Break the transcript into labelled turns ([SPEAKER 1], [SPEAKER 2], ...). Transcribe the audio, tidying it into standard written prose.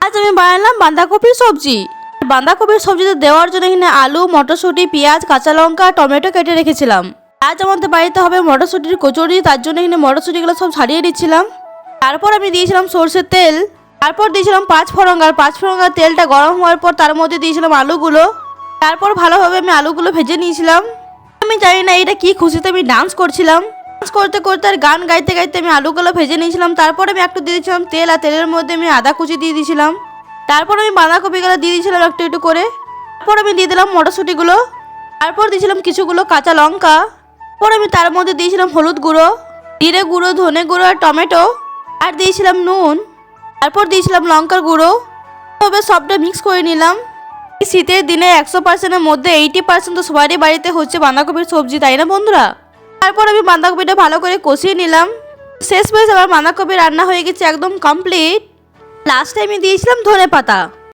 [SPEAKER 1] আজ আমি বানালাম বাঁধাকপির সবজি। বাঁধাকপির সবজিতে দেওয়ার জন্য এখানে আলু, মটরশুঁটি, পেঁয়াজ, কাঁচা লঙ্কা, টমেটো কেটে রেখেছিলাম। আজ আমাদের বাড়িতে হবে মটরশুঁটির কচুরি, তার জন্য এখানে মটরশুঁটিগুলো সব ছাড়িয়ে নিচ্ছিলাম। তারপর আমি দিয়েছিলাম সরষের তেল, তারপর দিয়েছিলাম পাঁচফোড়ন আর তেলটা গরম হওয়ার পর তার মধ্যে দিয়েছিলাম আলুগুলো। তারপর ভালোভাবে আমি আলুগুলো ভেজে নিয়েছিলাম। আমি জানি না এটা কি খুশিতে আমি ডান্স করছিলাম। ডান্স করতে করতে আর গান গাইতে গাইতে আমি আলুগুলো ভেজে নিয়েছিলাম। তারপর আমি একটু দিয়ে দিয়েছিলাম তেল, আর তেলের মধ্যে আমি আদা কুচি দিয়ে দিয়েছিলাম। তারপর আমি বাঁধাকপিগুলো দিয়ে দিয়েছিলাম একটু একটু করে। তারপর আমি দিয়ে দিলাম মটরশুঁটিগুলো। তারপর দিয়েছিলাম কিছুগুলো কাঁচা লঙ্কা। তারপর আমি তার মধ্যে দিয়েছিলাম হলুদ গুঁড়ো, জিরে গুঁড়ো, ধনে গুঁড়ো আর টমেটো, আর দিয়েছিলাম নুন। তারপর দিয়েছিলাম লঙ্কার গুঁড়ো। তবে সবটা মিক্স করে নিলাম। এই শীতের দিনে 100%-এর মধ্যে 80% তো সবারই বাড়িতে হচ্ছে বাঁধাকপির সবজি, তাই না বন্ধুরা? তারপর আমি বাঁধাকপিটা ভালো করে কষিয়ে নিলাম। শেষমেশ আমার বাঁধাকপি রান্না হয়ে গেছে একদম কমপ্লিট। লাস্টে আমি দিয়েছিলাম ধনেপাতা।